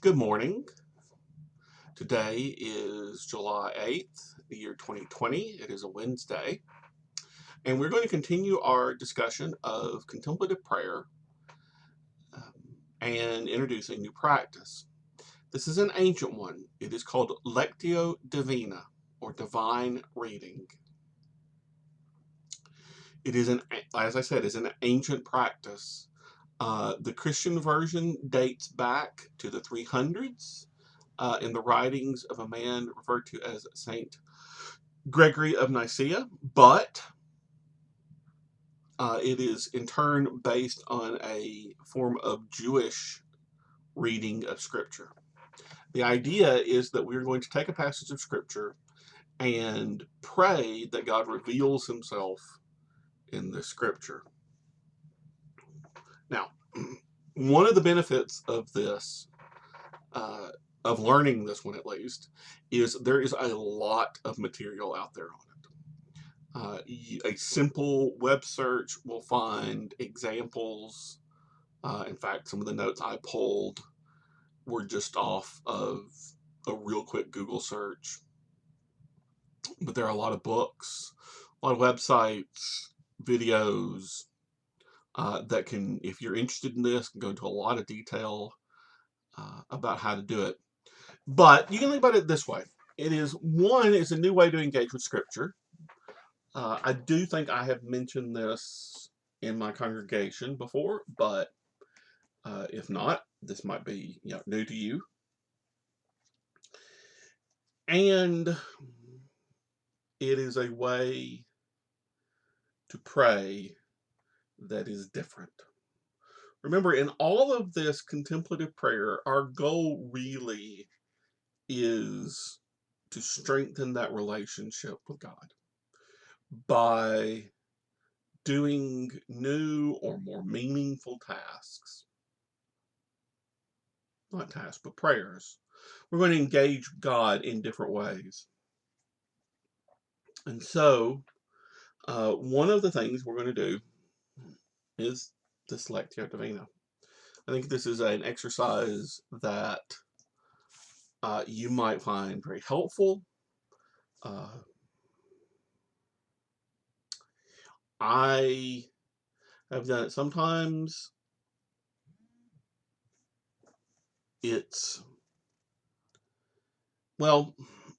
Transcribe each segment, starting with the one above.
Good morning. Today is July 8th, the year 2020. It is a Wednesday, and we're going to continue our discussion of contemplative prayer and introduce a new practice. This is an ancient one. It is called Lectio Divina, or divine reading. It is as I said, is an ancient practice. The Christian version dates back to the 300s in the writings of a man referred to as Saint Gregory of Nicaea, but it is in turn based on a form of Jewish reading of Scripture. The idea is that we're going to take a passage of Scripture and pray that God reveals Himself in the Scripture. Now, one of the benefits of this, of learning this one at least, is there is a lot of material out there on it. A simple web search will find examples. In fact, some of the notes I pulled were just off of a real quick Google search. But there are a lot of books, a lot of websites, videos that can, if you're interested in this, can go into a lot of detail about how to do it. But you can think about it this way. It's a new way to engage with Scripture. I do think I have mentioned this in my congregation before, but if not, this might be new to you. And it is a way to pray that is different. Remember, in all of this contemplative prayer, our goal really is to strengthen that relationship with God by doing new or more meaningful tasks. Not tasks, but prayers. We're going to engage God in different ways. And so, one of the things we're going to do is this Lectio Divina. I think this is an exercise that you might find very helpful. I have done it sometimes.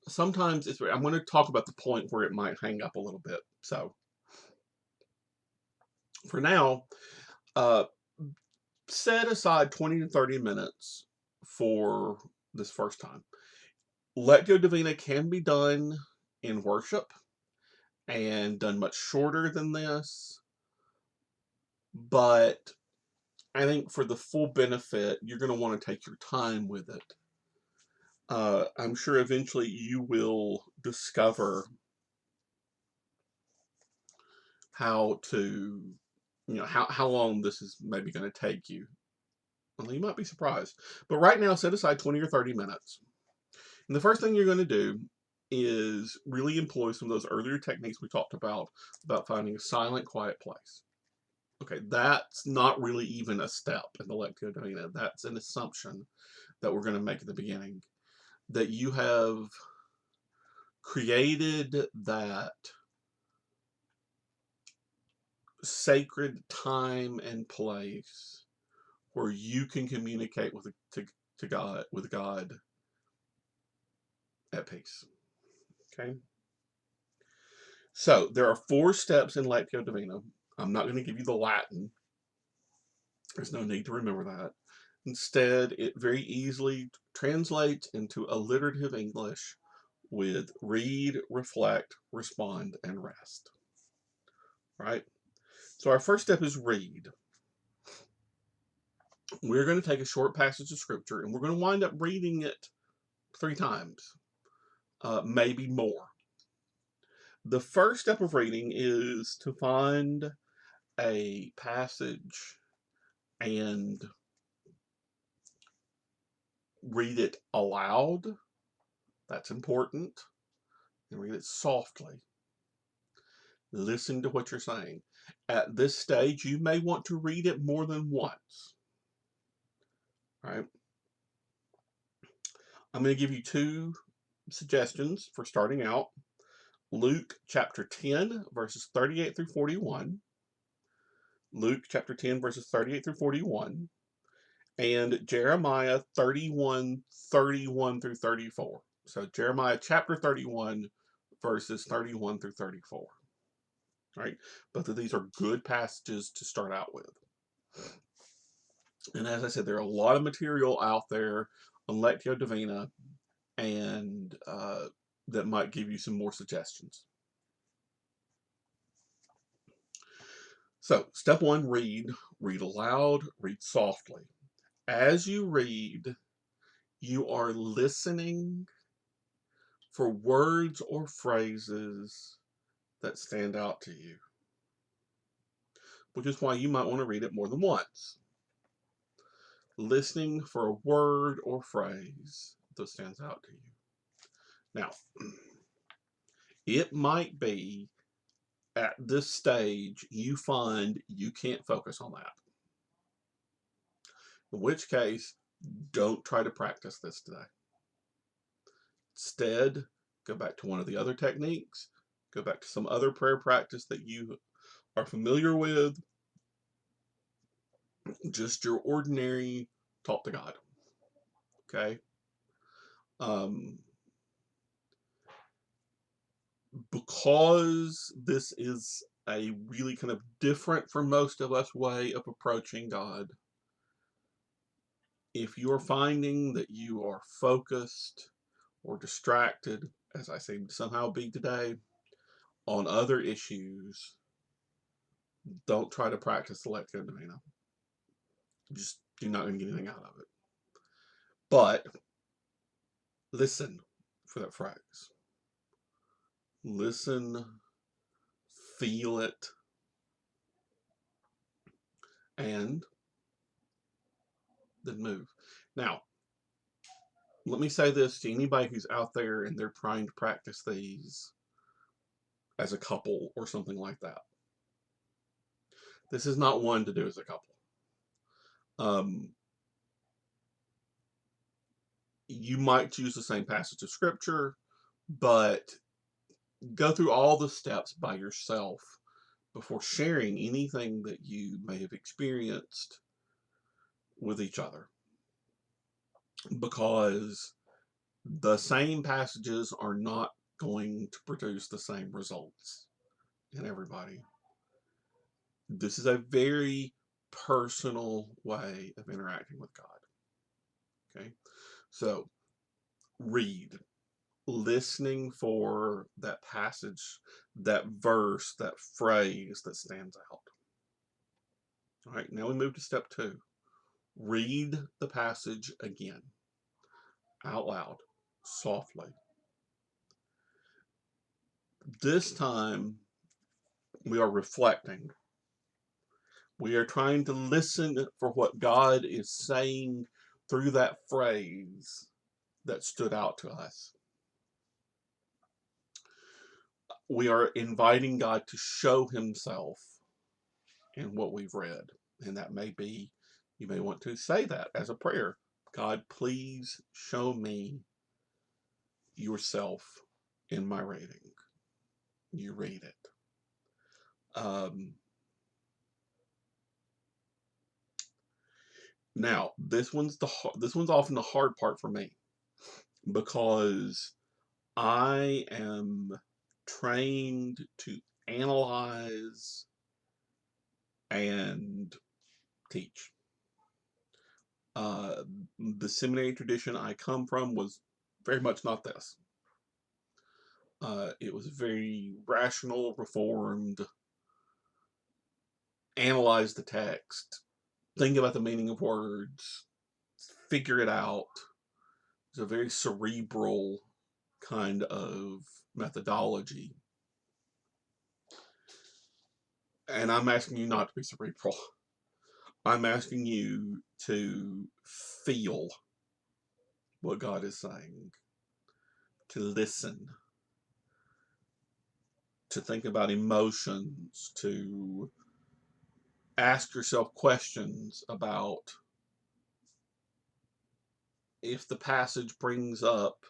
Sometimes it's. I'm going to talk about the point where it might hang up a little bit. So, for now, uh, set aside 20 to 30 minutes for this first time. Lectio Divina can be done in worship and done much shorter than this, but I think for the full benefit, you're going to want to take your time with it. I'm sure eventually you will discover how how long this is maybe going to take you. Well, you might be surprised. But right now, set aside 20 or 30 minutes. And the first thing you're going to do is really employ some of those earlier techniques we talked about finding a silent, quiet place. Okay, that's not really even a step in the Lectio Divina. That's an assumption that we're going to make at the beginning. That you have created that sacred time and place where you can communicate with God at peace. Okay? So, there are 4 steps in Lectio Divina. I'm not going to give you the Latin. There's no need to remember that. Instead, it very easily translates into alliterative English with read, reflect, respond, and rest. Right? So our first step is read. We're going to take a short passage of Scripture and we're going to wind up reading it 3 times, maybe more. The first step of reading is to find a passage and read it aloud. That's important. And read it softly. Listen to what you're saying. At this stage, you may want to read it more than once. Right? I'm going to give you two suggestions for starting out. Luke chapter 10, verses 38 through 41. Luke chapter 10, verses 38 through 41. And Jeremiah 31, 31 through 34. So Jeremiah chapter 31, verses 31 through 34. Right? Both of these are good passages to start out with. And as I said, there are a lot of material out there on Lectio Divina, and that might give you some more suggestions. So, step one, read. Read aloud, read softly. As you read, you are listening for words or phrases that stand out to you, which is why you might want to read it more than once. Listening for a word or phrase that stands out to you. Now, it might be at this stage you find you can't focus on that. In which case, don't try to practice this today. Instead, go back to one of the other techniques. Go back to some other prayer practice that you are familiar with. Just your ordinary talk to God. Okay? Because this is a really kind of different for most of us way of approaching God, if you are finding that you are focused or distracted, as I seem to somehow be today, on other issues, don't try to practice the Lectio Divina. Just, you're not going to get anything out of it. But listen for that phrase. Listen, feel it, and then move. Now, let me say this to anybody who's out there and they're trying to practice these as a couple or something like that. This is not one to do as a couple. You might choose the same passage of scripture, but go through all the steps by yourself before sharing anything that you may have experienced with each other. Because the same passages are not going to produce the same results in everybody. This is a very personal way of interacting with God. Okay? So, read. Listening for that passage, that verse, that phrase that stands out. All right, now we move to step two. Read the passage again, out loud, softly. This time, we are reflecting. We are trying to listen for what God is saying through that phrase that stood out to us. We are inviting God to show himself in what we've read. And that may be, you may want to say that as a prayer. God, please show me yourself in my reading. You read it. Now, this one's often the hard part for me, because I am trained to analyze and teach. The seminary tradition I come from was very much not this. It was very rational, reformed, analyze the text, think about the meaning of words, figure it out. It's a very cerebral kind of methodology. And I'm asking you not to be cerebral. I'm asking you to feel what God is saying, to listen, to think about emotions, to ask yourself questions about if the passage brings up,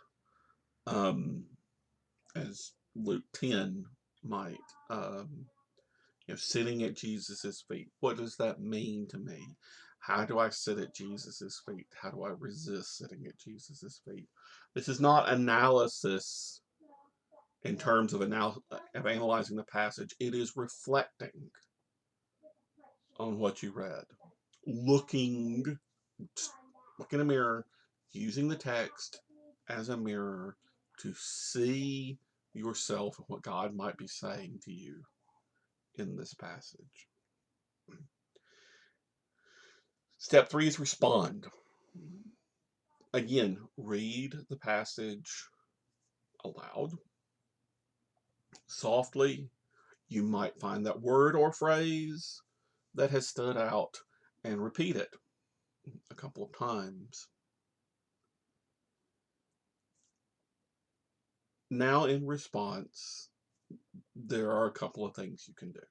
as Luke 10 might, sitting at Jesus's feet. What does that mean to me? How do I sit at Jesus's feet? How do I resist sitting at Jesus's feet? This is not analysis in terms of analyzing the passage. It is reflecting on what you read. Looking in a mirror, using the text as a mirror to see yourself and what God might be saying to you in this passage. Step 3 is respond. Again, read the passage aloud, softly. You might find that word or phrase that has stood out and repeat it a couple of times. Now, in response, there are a couple of things you can do.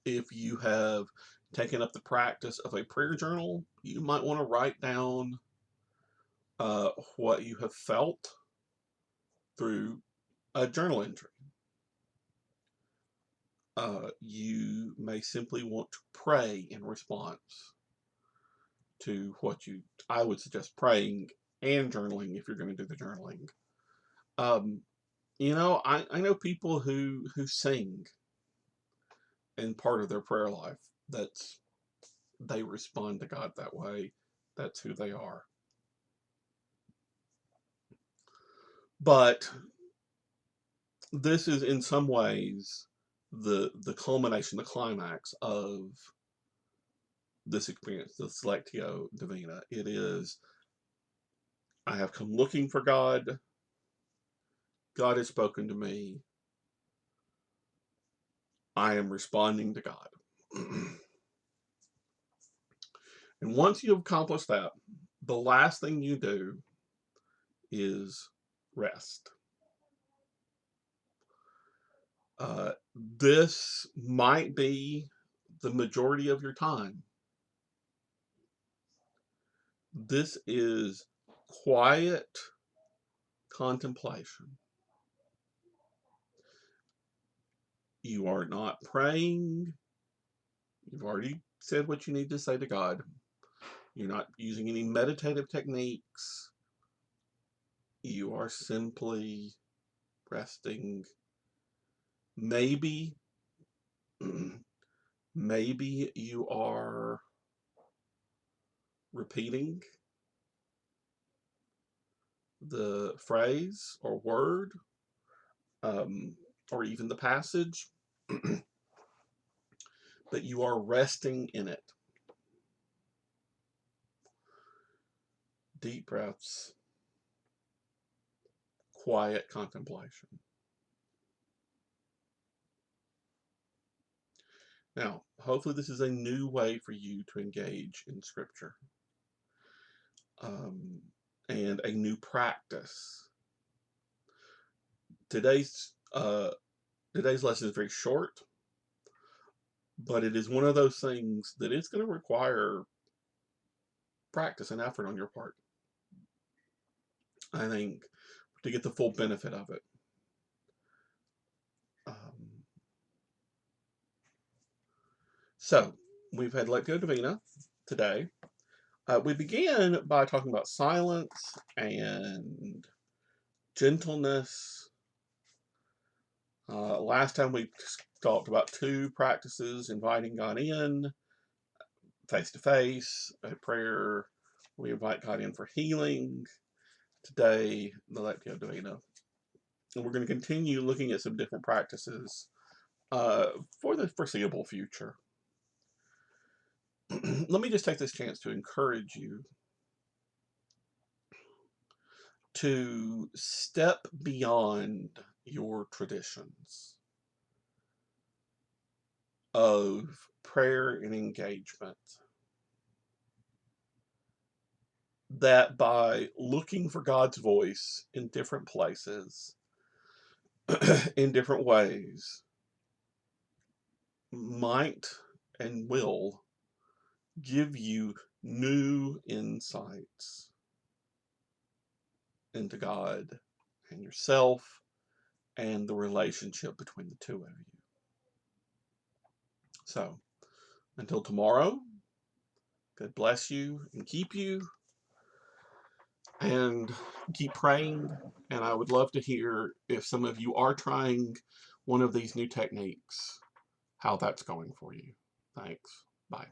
If you have taken up the practice of a prayer journal, you might want to write down what you have felt through a journal entry. You may simply want to pray in response to I would suggest praying and journaling if you're going to do the journaling. I know people who sing in part of their prayer life. They respond to God that way. That's who they are. But this is in some ways the culmination, the climax of this experience, this Lectio Divina. It is, I have come looking for God. God has spoken to me. I am responding to God. And once you've accomplished that, the last thing you do is rest. This might be the majority of your time. This is quiet contemplation. You are not praying. You've already said what you need to say to God. You're not using any meditative techniques. You are simply resting. Maybe you are repeating the phrase or word, or even the passage, but you are resting in it. Deep breaths, quiet contemplation. Now, hopefully this is a new way for you to engage in Scripture, and a new practice. Today's lesson is very short, but it is one of those things that it's going to require practice and effort on your part, I think, to get the full benefit of it. So, we've had Lectio Divina today. We began by talking about silence and gentleness. Last time we talked about 2 practices: inviting God in face-to-face, a prayer. We invite God in for healing. Today, the Lectio Divina. And we're going to continue looking at some different practices for the foreseeable future. Let me just take this chance to encourage you to step beyond your traditions of prayer and engagement. That by looking for God's voice in different places, in different ways, might and will give you new insights into God and yourself and the relationship between the two of you. So, until tomorrow, God bless you and keep you, and keep praying. And I would love to hear if some of you are trying one of these new techniques, how that's going for you. Thanks. Bye.